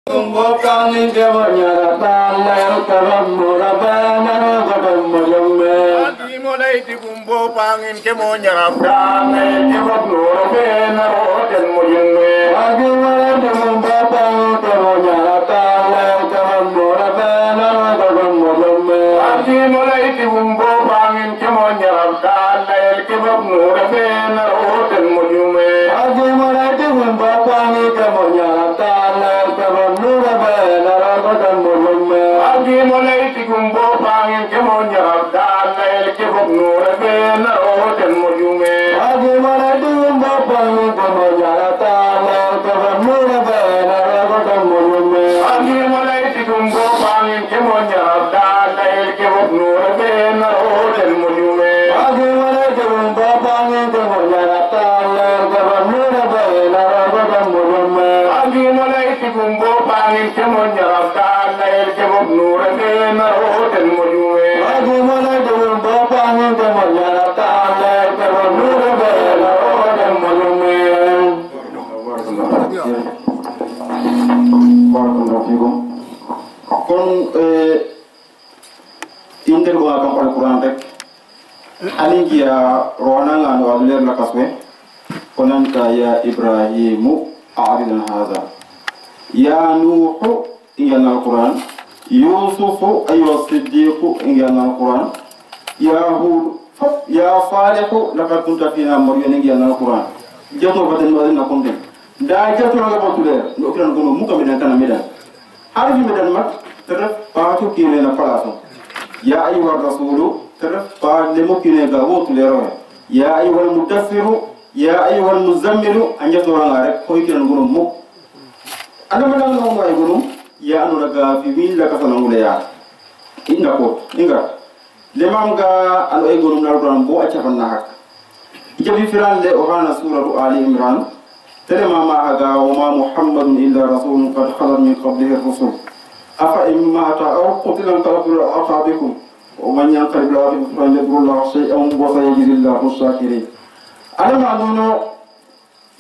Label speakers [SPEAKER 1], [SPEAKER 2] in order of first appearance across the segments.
[SPEAKER 1] Bukan kebanyakan tanah kamu rabana kamu jamme.
[SPEAKER 2] Adi mulai digumbo pangin kemonya rabana
[SPEAKER 1] Kamu rabana kamu jamme. Adi mulai digumbo pangin kemonya tanah kamu rabana kamu jamme.
[SPEAKER 2] Adi mulai digumbo pangin kemonya rabana kamu rabana kamu jamme.
[SPEAKER 1] Adi mulai digumbo pangin kemonya tanah
[SPEAKER 2] Adi mulai digumbo pangin kemonya rabana kamu rabana kamu jamme.
[SPEAKER 1] Adi mulai digumbo pangin kemonya tanah kamu rabana kamu jamme.
[SPEAKER 2] Adi mulai digumbo pangin kemonya rabana kamu rabana kamu jamme.
[SPEAKER 1] Adi mulai digumbo pangin kemonya tanah kamu rabana kamu jamme.
[SPEAKER 2] Adi mulai digumbo pangin kemonya rabana kamu rabana kamu jamme.
[SPEAKER 1] Adi mulai digumbo pangin kemonya tanah kamu rabana kamu jamme. Barakallahu fikum. Kon inter ko akam Al-Quran rek ani giya rona ngano aduler la kaswe konan ka ya Ibrahimu a'ridan hadha ya Nuhu ingan Al-Quran Yusufu ayyuha Siddiqu ingan Al-Quran ya Hud ya Salihu laqad kunta fina muryan ingan Al-Quran jato baden baden na konten da jato nga botuler no kiran ko mu kam dan kana medan harfi medan mak terus paatu kine na palaso ya ayyuha rasulu terus pa lemo kine ga botuler ya ayyuha mudassiru ya ayyuha muzammilu anja to nga rek ko kiran ko mu ana medan no mo ay guru ya anu daga fi min la ka fana ngule ya inda ko inga lemam ga anu ay guru na ran bo acha fanna hak ijabi firan le o hana suratu ali imran تلما ما أجا وما محمد إلا رسول قد خلت من قبله الرسل أفإن مات أو قتل انقلبتم على أعقابكم ومن ينقلب على عقبه فلن يضر الله شيئا وسيجزي الله الشاكرين. أنا ما أظن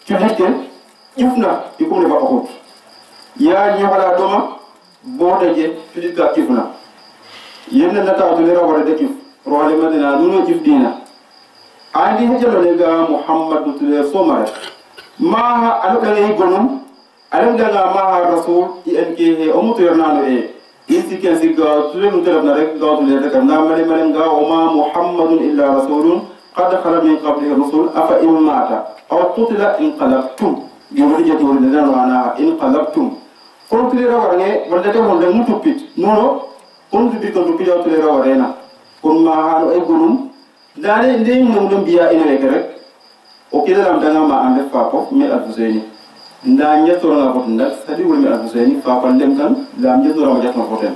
[SPEAKER 1] تلك كيفنا يكون لبعض يا نيولا دوما بودجي تلك كيفنا يمنا نتاعو لرا ورد كيف روح لمدينة نونو كيف دينا عندي هجر لغا محمد تلك سومر maha alugane gonum aluganga maha rasul inke omuto yornano insiken sigga tulenu terabna rek gawtu le rek na male male nga oma muhammadun illa rasulun qad khala min qablihi rusul afa in mata aw qutila inqalabtum yuri jati wori dana wana inqalabtum kon tire rawane walla te honde mutupit nono kon tubi kon tubi jaw tire rawarena kon maha no gonum dane ndey ngum biya ina rek o kida lam danga ma ande fako mi al-Husaini nda nyato nga ko nda sadi wol mi al-Husaini fa ko lem kan lam nyato ma jatma ko ten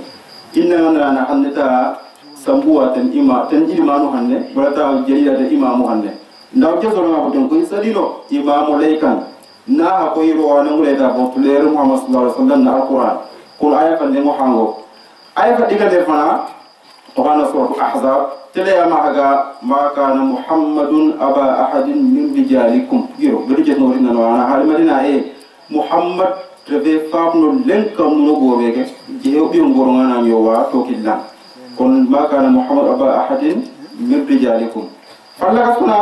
[SPEAKER 1] inna na hannata sambuwa ten ima ten imanu hanne wala ta jeriya de imamu hanne nda jato nga ko ten ko sadino imamu laykan na ha ko yiro wana ngule ta bo tuleru Muhammad sallallahu alaihi wasallam na al-Quran ko aya kan de mo hango aya ka diga de fana to kana suratu ahzab تلا ما حاجة ما كان محمد أبا أحد من رجالكم يرو برجة نورنا نوانا هذا مدينة محمد تبي فابنو لينكم نوجو بيك جيو بيوم بورنا نيووا توكيلا كون ما كان محمد أبا أحد من رجالكم فلا كسنا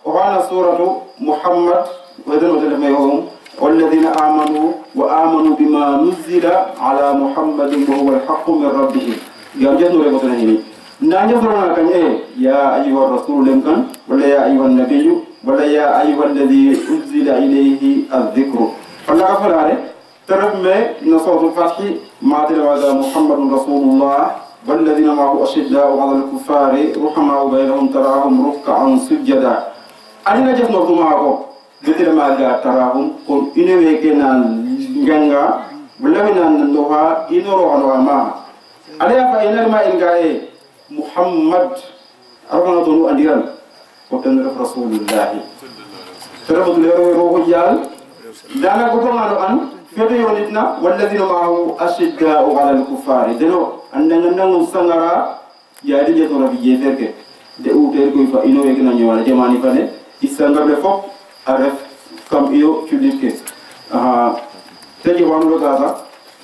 [SPEAKER 1] وهنا سورة محمد وهذا مثل ما يقولون والذين آمنوا وآمنوا بما نزل على محمد وهو الحق من ربهم جابجت نوري مثلا هني نانجا فرنا كان يا أيها الرسول لمكن ولا يا أيها النبي ولا يا أيها الذي أنزل إليه الذكر فلا كفر عليه ترى ما نصوص الفتح ما تلوى محمد رسول الله والذين معه أشداء على الكفار رحماء بينهم تراهم ركعا سجدا أنا نجف نقطة معكم مثل ما قال تراهم قل إنه كنا جنگا ولا من النوها إنه روحنا ما عليه فإن ما إنجاي محمد أربعة طلوع أنديان وكان رسول الله ترى بدل روح يال دانا كتوم على أن في يونتنا والذين معه أشداء على الكفار دنو أننا نسنغرا يا دي جتورا في جيفرك دعو تركوا فإنه يكنا نيوانا جماني فني إسنغر بفوق عرف كم إيو تلك تجي وانو لغاza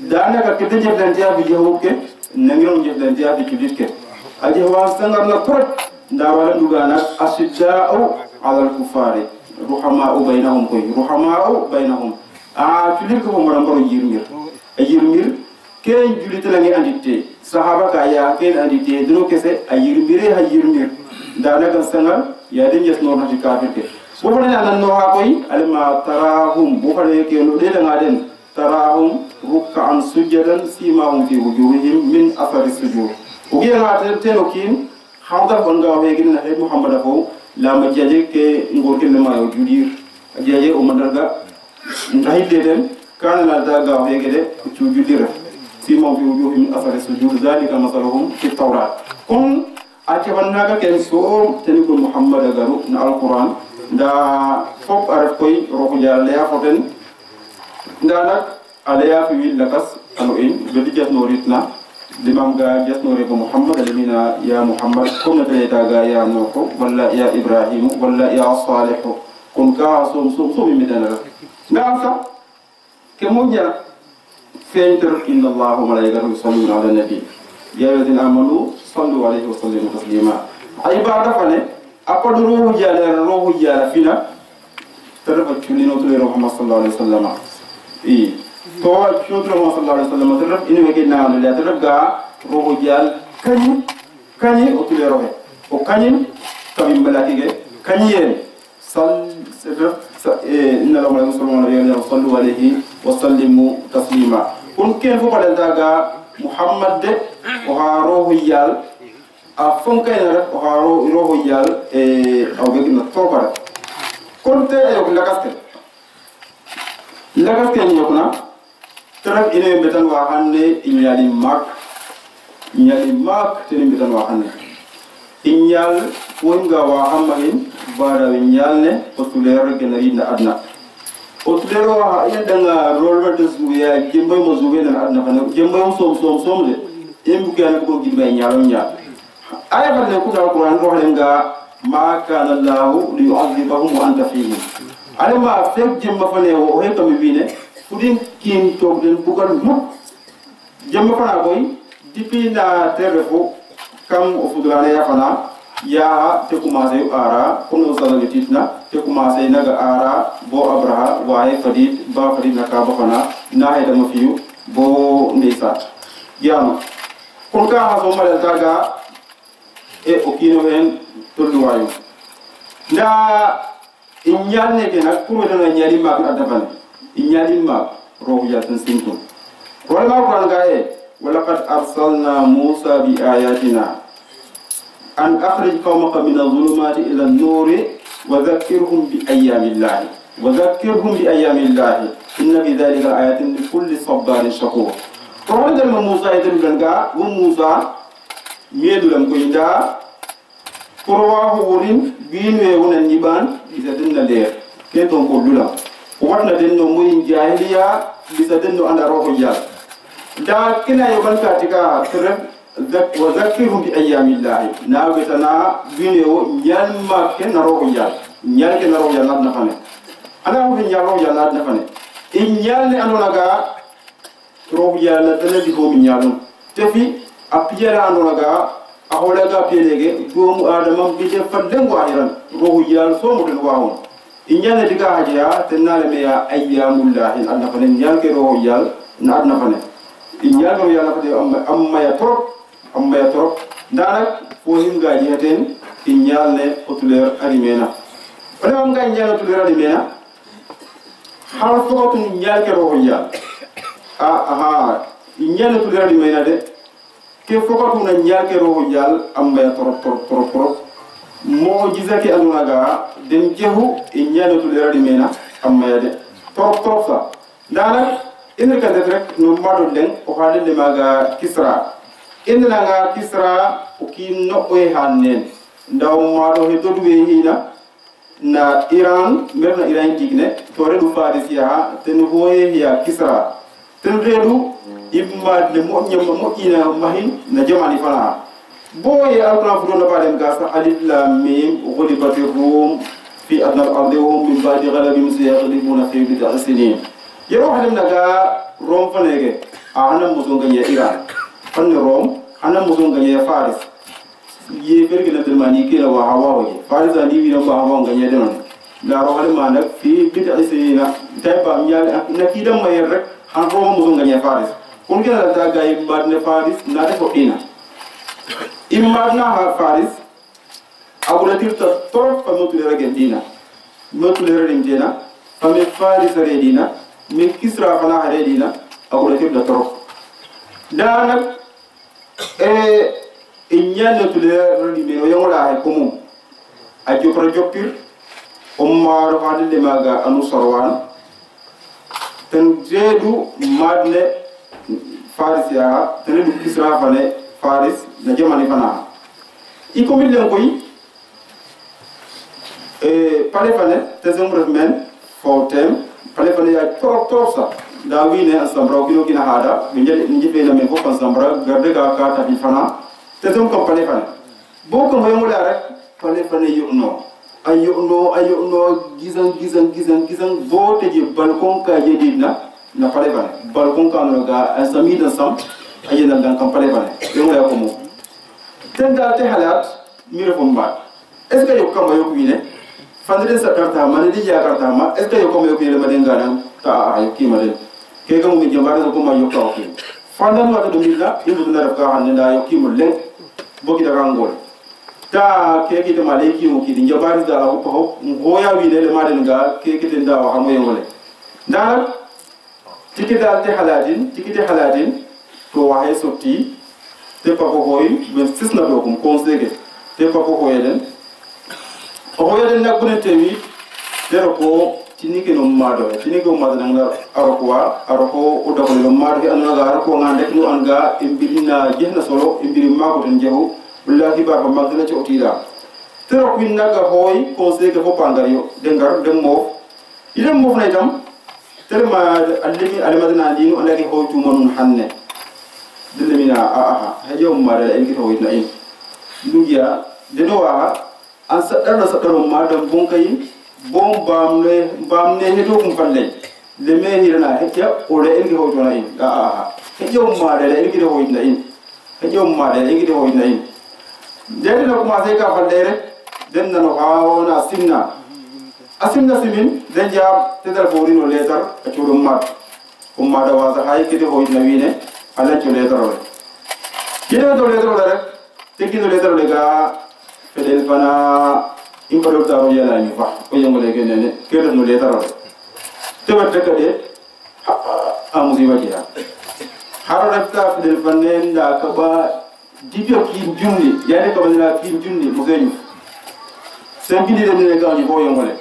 [SPEAKER 1] daanaka ke te jeflanteya fi jehwu ke nangiron jeflanteya fi julit ke a jehwa sangarna trop nda wala nduga nak asidda'u ala al-kufari ruhama'u bainahum koy ruhama'u bainahum a julit ko mo mbaro yirmir a yirmir ken julit la ngi andite sahaba ka ya ken andite dino kese a yirmire ha yirmir daanaka sangar ya den jes no hati kafirte bo fana nan no ha koy alma tarahum bo fana ke no de nga den tarahum ruk'an sujadan simahum fi wujuhihim min athari sujud o gi nga teno kin hawda bonga we gin na he muhammad fo la ma jaje ke ngor ke ma yo judir jaje o mandarga ndahi den kana na daga we gede ci judir simahum fi wujuhihim min athari sujud zalika masaluhum fi tawrat kun ake bannaga ken so teni ko muhammad garu na alquran nda fop araf koy roxu jalla ya foten nda nak alaya fi wil lakas anu in bedi jasno ritna limam ga jasno re ko muhammad alimina ya muhammad kuma tele daga ya noko walla ya ibrahim walla ya salih kun ka so mi dana nda sa ke moja fenter inna allah wa malaikatahu yusalluna ala nabi ya ayyuhallazina amanu sallu alayhi wa sallimu taslima ibada fane apadu ruhu jala fina tarafa chulino to muhammad sallallahu alaihi wasallam to chudro muhammad sallallahu alaihi wasallam taraf inu wege na la taraf ga ruhu jal kani o tule rohe o kani tabi malakige kani yen sal inna la malaikatahu sallu alayhi wa sallimu taslima kun ken fo bada daga muhammad de o ha ruhu jal a fonka ina rek o ha ruhu jal aw be na tokara konte ayo lagaste ni yokna taraf ine betan wa hanne inyali mak tene betan wa hanne inyal wonga wa hamahin bara inyalne otuler genari na adna otuler wa ya danga rolber de zuya jembe mo zuwe na adna kana jembe som de embu kana ko gimbe nyalo nya ay fa ne ku da qur'an ro halenga ma kana allah li yu'adhibahum wa anta fihim alama fek jemba fa ne o he to mi bine fudin kin to den bugal mu jemba fa na boy dipi na terefo kam o fudurane ya fana ya te commencé ara kono sala lititna te commencé naga ara bo abraha waye fadid ba fadid naka ba fana na he dama fiyu bo ndeysa yama kon ka ha so mala daga e o kino hen tollu wayo nda inyalne ke nak kuma dana nyali mak adaban inyali mak rohu ya tan sinto wala ma ko nga e wala qad arsalna musa bi ayatina an akhrij qawmaka min adh-dhulumati ila an-nuri wa dhakkirhum bi ayyamillah inna bi dhalika ayatin li kulli sabarin shakur to wala musa idan ganga musa miedulam ko inda korwa hurin binwe wonan niban bisa denna leer ke ton ko dula watna denno moy jahiliya bisa denno anda roho yalla da kina yoban katika tere wa zakirhum bi ayyamillah na betana binwe wo nyalma ke na roho yalla nyal ke na roho yalla na fane ana wo nyal roho yalla na fane in nyalle anonaga roho yalla tele di ko mi nyalum tefi apiyara anonaga aholega pelege doomu adama bije fallengo ahiran rohu yal so mo den waawon inyane diga hajiya tenale me ya ayyamullah anna fane nyal ke rohu yal na adna fane inyal rohu yal fade amma ya trop danak fo hinga jiheten inyal ne otuler arimena wala am ga nyal otuler arimena har fo to nyal ke rohu yal inyal otuler arimena de ke fokatu na nyake roho yal amma ya torop mo jizake anunaga den jehu inyano to leradi mena amma ya de torop sa dana inir ka rek no mado den o hade maga kisra inna nga kisra o ki no o hannen ndaw mado he dodu we hina na iran merna iran digne to redu farisiya ten hoye ya kisra ten redu imma le mo nyam mo ina mahin na jamani fala boye alquran fu do balem gasa alif lam mim ghulibat rum fi adna al-ardi wa hum min ba'di ghalabihim sayaghlibuna fi bid'a sinin yero halim naga Rome fanege ana musun ganye Iran fanne Rome ana musun ganye Faris ye ferge na Birmani kila wa hawa waje Faris ani wi ba hawa ganye de non da ro hal ma nak fi bid asina tay ba nyal na ki dam may rek han Rome musun ganye Faris kun gena da gay badne Faris na de ko ina immadna ha Faris abula tirta torop fa mutule regen dina mutule regen dina fa me Faris redina min Kisra fana redina abula tirta torop danak inyana tule regen me yola hay komu a jopra jopir ummaro hadde maga anu sorwan tan jedu madne Faris ya tan Kisra fane Faris na jamani fana iko milen koy pale fane tezum remen fotem pale fane ya trop sa da wi ne asambra kino kina hada minje njife na men ko asambra garde ga ka ta bi fana tezum ko pale fane boko mo yomula rek pale fane yuno ayo gizan bote je balkon ka je dinna na pale fane balkon ka no ga asami da sam ayena dan kam pale fane yomula ko mo tenda te halat mire fo mba est ce que yo kamba yo kuine fandre sa karta man di ya karta ma est ce que yo kamba yo kuine ma denga nan ta ay ki ma den ke ga mu jamba ko ma yo ka ki fandan wa do milla yibu na raf ka han da yo ki mu len boki da rangol ta ke ki de ma le ki mu ki di jamba da ko ko ngoya wi le ma den ga ke ki den da wa mo yongole dal tikita te halatin to wa he sotti te pako hoy ben sisna do kum conseiller te pako hoyeden o hoyeden nak bunete wi dero ko tinike no mado tinike o mado nanga aroko o do ko no mado anna ga aroko ngande no anga imbirina jehna solo imbiri mako tan jehu billahi baba magna ci otida dero ko naga hoy conseiller ko pangario dengar dem mo idem mo fay tam telma alimi alimadana dinu andaki hoytu mon hanne dilemina hajo mara en kito witna in lugia de do wa an sadaro madam bon kay bom bamne hedo kum falle le me hirna hekya o le en kito witna in hajo mara en kito witna in hajo mara en kito witna in de no kuma sai ka falle re den no haona sinna asimna simin den ja tedal forino letter a churum mat umma da wa hay kito witna wine ala chule taro kile to le taro rek teki to le taro le ga fedel fana imparo taro yala ni fa ko yongole ke ne ke no le taro te watte ka de a musiba kiya haro rafta fedel fane nda ka ba dibyo ki junni yane ko bana ki junni mo gani sen bidi de ne ga ni ko yongole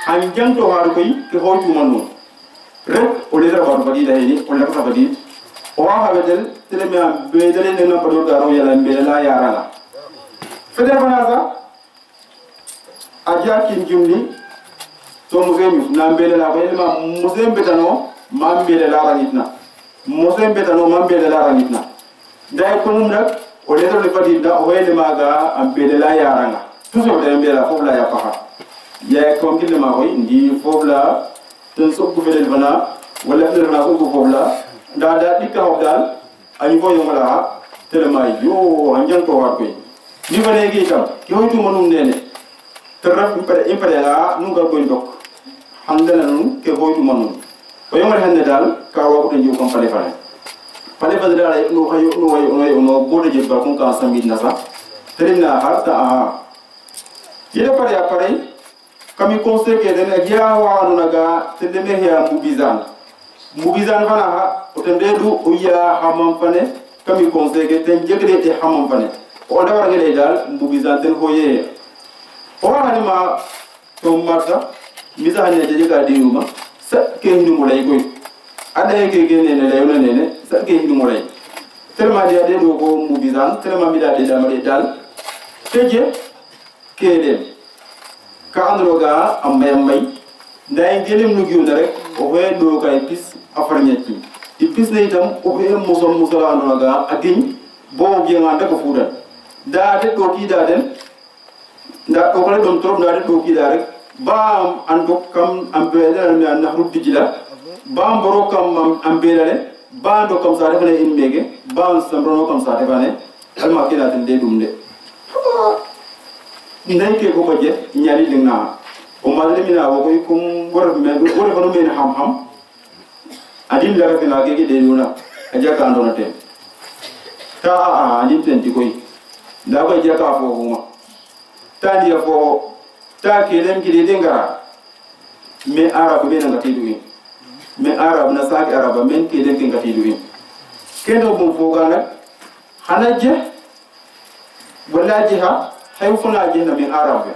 [SPEAKER 1] an janto haro koy ke hoytu manno rek o le taro ba di da ni o la ka ba di o ha bedel teleme bedel ne no bodo daro yala mbele la yarala fede bana sa aja kin jumni to muzemi na mbele la ko elma muzem betano ma mbele la ranitna muzem betano ma mbele la ranitna day ko mum nak o le to le fadi da o ele maga am mbele la yaranga toujours de mbele la fof la ya paha ya ko ngil ma koy ndi fof la ten so ko fedel bana wala fedel bana ko fof la da dikka hobdal ani ko yongala telema yo anjan ko war koy ni bane gi tam yoytu monum nene teraf impare la nu ga koy dok handala nu ke hoytu monum ko yongal hande dal ka wa ko nju kom pale fane dal no hayo no wayo no bode je ba kon ka samid nasa terina harta yele pare kami conseil ke den ya wa no naga teleme ya mubizan fana ha otendedu uya hamam fane kami conseil ke ten jegre te hamam fane o da war ngene dal mubizan ten hoye o wani ma to marta misa hanya je ga diuma sa ke hinu mulai koy ada ke gene ne la yona ne sa ke hinu mulai telma dia de do ko mubizan telma mi da de da mari dal teje ke dem ka androga amay nday gelim nu giu rek o he do kay pis afarnyati di pis ne itam o he musala androga agin bo gianga ndako fudan da de do ki da den nda ko kala dom trop da de do ki da rek ba ando kam am be da na ruddi jila ban boro kam ambelale ban do kam sa defane in mege ban sambrono kam sa defane alma kila tan de dumde ndey ke ko je nyali dingna o malde mina wo koy kum gor men gor ko no men ham adim la ke na ke de duna aja ka andona te ta adim ten ti koy da ko je ka fo huma ta dia fo ta ke len ki de dingara me arab be na ngati duwi me arab na saaki araba men ke len ke ngati duwi kendo bum fo gana hanaje wala jiha hay funa je na min arabe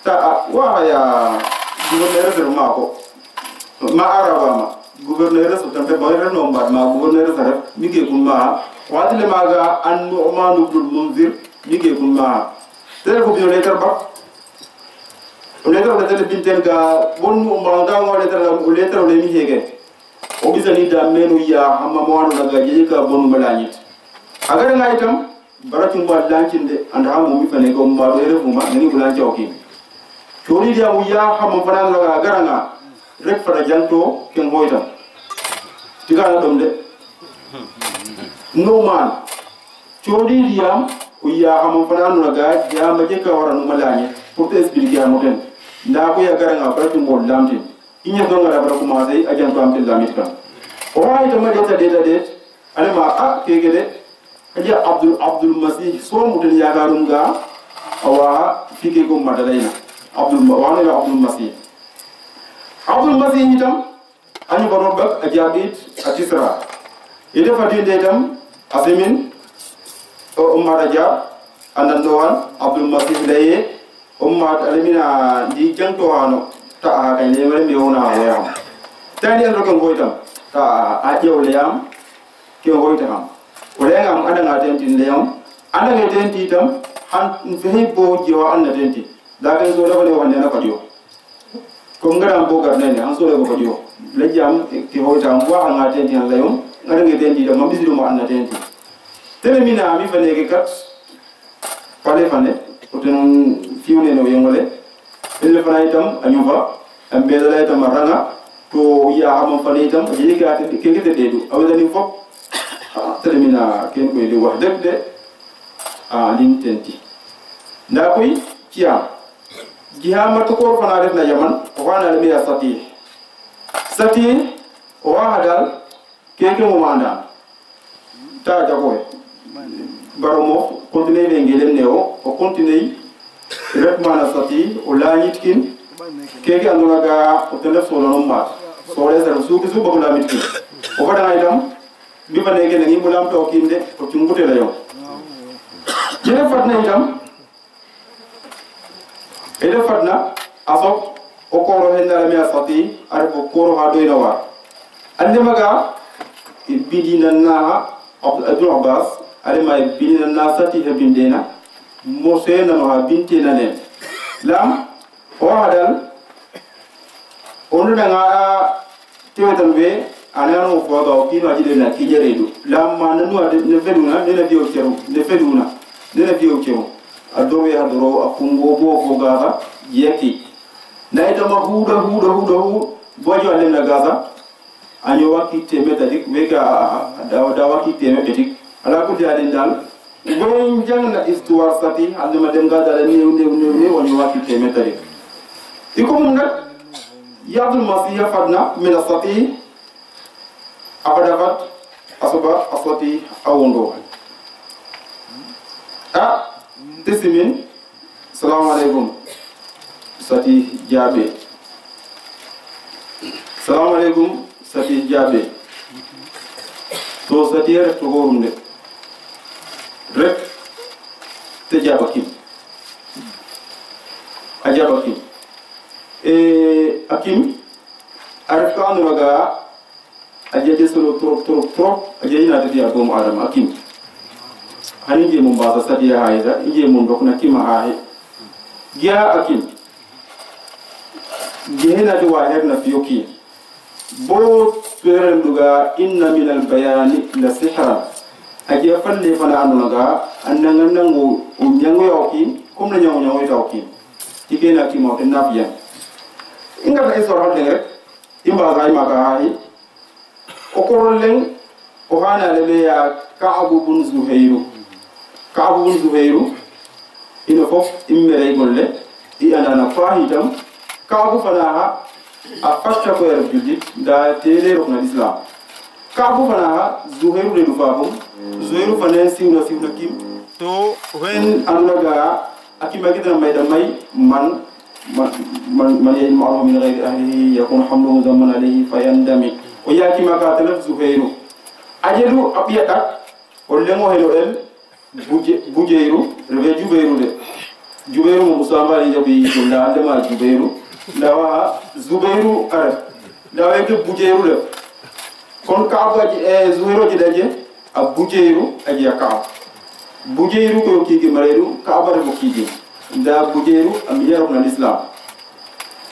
[SPEAKER 1] ta wa ya gouverneur de mako ma araba ma gouverneur so tambe bayre no mbar ma gouverneur sa ref mi ge kun ma wadile maga an nu'man ibn munzir mi ge kun ma tere ko bi letter ba letter de tele binten ga wonu ma da ngo letter le mi hege o bisani da menu ya hamma mo wadu daga je ka bonu malanit agar nga itam baratin ba lancinde anda hamu mi fane ko ma do refuma nani bulanci oki tori dia mu ya hamu fana la garanga rek fara janto ken hoyta tigana dom de no man tori dia u ya hamu fana no ga ya ma je ka wara no malani pour te expliquer mo den nda ko ya garanga baratin bo lamti inya do ngara bara ko ma sai ajanto am te lamit kan o hayta ma de alama a kegede aja abdul masih so mudin yagarum ga awa fike ko madalaina abdul masih itam ani barobak ajabit atisra ide fadinde itam asimin umaraja anandowan abdul masih laye ummat alimina di janto hano ta ha kan le me wona wayam tani en rokon goitam ta a jewleyam ke hoyta ham olengam anda ngaten leyam anda ngaten titam han fehi bo jiwa anda tenti da kan so lawale wonde na fadiyo ko ngara bo garne ne han so lewo fadiyo lejam ke hoyta am wa ngaten tin leyum anda ngaten titam mabisido mo anda tenti tele mina mi fane ke kat fane oten fiune no yongole elle fana itam anyuba ambe dala itam ranga to ya hamam fane itam je ke ate ke dedu awdani fop termina ken ko di wax dëgg de lim tenti nda koy ciam jihama to ko fana def na yaman ko wana le ya sati o wa hadal keke mo manda ta jago baromo continue le ngelem neo o continue retmana sati o la nitkin keke andona ga o telefon no ma so le sa su su bo la mitkin o fada itam bi fa nekk ngi mulam to kinde ko cungute la yow jere fatna itam ede fatna asok o koro henna mi asati ar ko koro ha doina wa ande maga bidina na abdul abbas ale may bidina na sati he bindena mo sena no ha bintena ne lam o hadal onu daga tewetan be anano foga kino ajide na kijeredo lamma nanu ade ne feduna ne biyo cero ne feduna ne biyo cero adowe hadoro akungo bo foga ga yeki na ita mahuda bojo ale na gaza anyo wakite metadik wega da wakite metadik ala ko diade dal bon jangna histoire sati alma dem gaza ne woni wakite metadik ikum nak yabul masiya fadna min asati abadafat asuba aswati awondo tesimin salamu alaikum sati jabe salamu alaikum sati jabe to sati rek to gorumde rek te jabakim ajabakim akim arif ko anu maga ajeje solo trop ajeje na tati atom adam akim hani je mum baza sadi haida ije mum dokna kima hae gia akim gehena do waher na fiyoki bo perem duga inna min al bayani la sihra aje falle fana anuga annan nango nyango yoki kum na nyango yoki tikena kimo nafiya inga ta isoro hande rek imba zai makahi okorlen o hana lele ya Ka'ab bin Zuhairu ina fof immere golle i andana fahitam Ka'ab fanaha a fasta ko yar juldi da tele rokna islam Ka'ab fanaha Zuhairu de dufafum Zuhairu fanen siwna kim to when anulaga akima gidan mai da mai man يجمعه من غير أهله يكون حمله ضمن عليه فيندمي ويأتي ما قاتل زهير أجلو أبيتك ولمو هلو ال بوجيرو ربي جبيرو ده جبيرو مصابة لجبي كل عندما جبيرو لوا زبيرو أرد لوا يك بوجيرو ده كون كعب زهيرو جداجي أبوجيرو أجي كعب بوجيرو كيو كيجي مريرو كعب ربو كيجي da bujeru am yarum na islam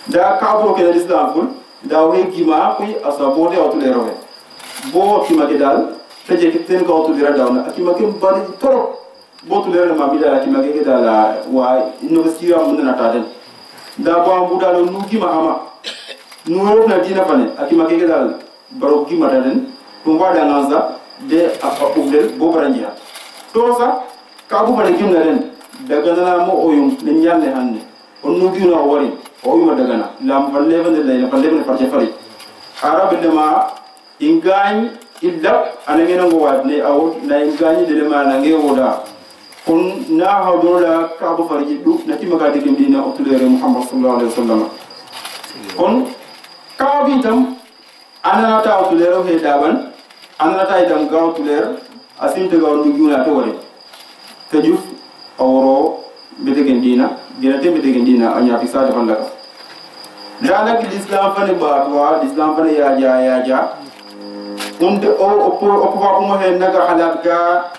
[SPEAKER 1] da kaabo ke na islam ful da we gima kuy asabote awtu le rowe bo kima ke dal taje ke ten ko awtu dira dawna akima ke bari toro bo tu le ma bi dal akima ke dal wa inno sira mun na taden da ba mu dal nu gima ama nu ro na dina fane akima ke dal baro gima taden to wada nanza de apa ubdel bo baranjia to sa kaabo bari gimna den daga na mo oyum ne nyalle hanne onnu giuna wari oyuma daga na lam falle bande lay falle bande farje fari arab de ma ingani illa anenge no wadne aw na ingani de ma na nge woda kun na hawdola ka bu farji du na timaga de dina otulere muhammad sallallahu alaihi wasallam kun ka bi tam anana ta otulere he daban anana ta idam ga otulere asim te ga onnu giuna to wari tajuf awro bedegen dina bedegen dina anya fisa da fallaka dalak islam fane batwa islam fane ya ja unde o pa ko he naga halat ga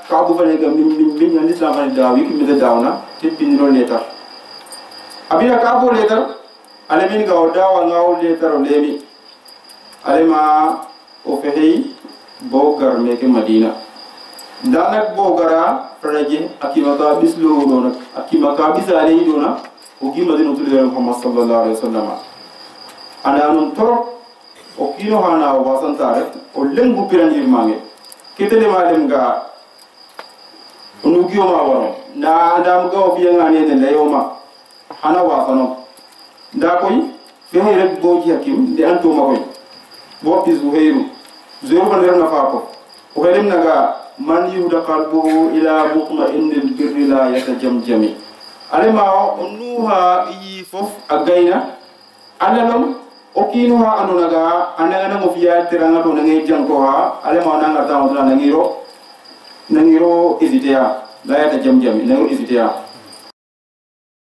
[SPEAKER 1] ka bu fane ga min islam fane dawi ki mi dawna tibbin ro leta abiya ka bo leta alamin ga dawa ngaw leta ro lemi alema o fehi bogar meke madina danak bogara praje akimaka bislo dona akimaka bisale dona oki madina tulere muhammad sallallahu alaihi wasallam ana non toro okino hana o basantare o lengu piranjir mange ketele malem ga onugiyo ma waro na ndam ga o biya ngane de layoma hana wasano nda koy fehe rek boji hakim de anto ma koy bo pi Zuhairu bandera na fako o hedem naga man yuhda qalbuhu ila mutma'innil birri la yatajamjami alema onuha yi fof againa analam okinuha anunaga ananga mo fiya teranga to nangi janko ha alema nanga tawo nangiro hesitea la yatajamjami nangiro hesitea